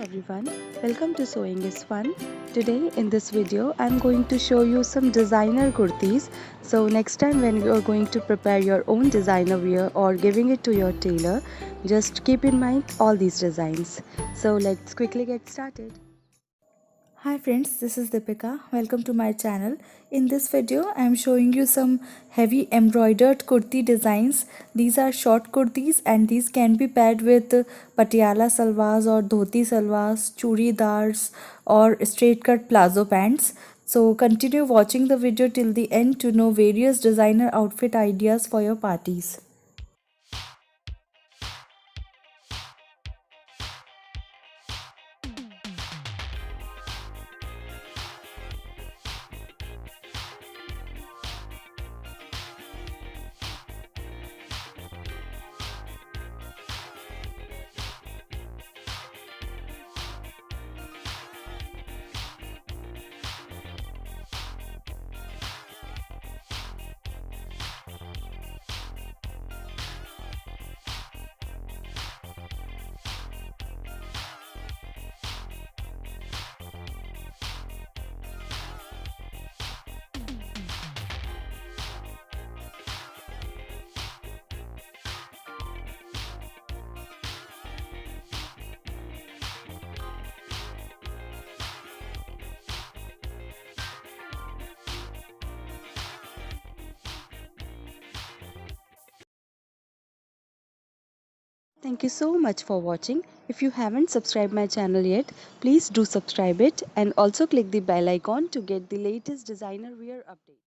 everyone, welcome to Sewing is Fun. Today in this video I'm going to show you some designer kurtis. So next time when you are going to prepare your own designer wear or giving it to your tailor, just keep in mind all these designs. So let's quickly get started. Hi friends, this is Deepika. Welcome to my channel. In this video, I am showing you some heavy embroidered kurti designs. These are short kurtis and these can be paired with patiala salwars or dhoti salwars, churidars or straight cut plazo pants. So continue watching the video till the end to know various designer outfit ideas for your parties. Thank you so much for watching. If you haven't subscribed my channel yet, please do subscribe it and also click the bell icon to get the latest designer wear update.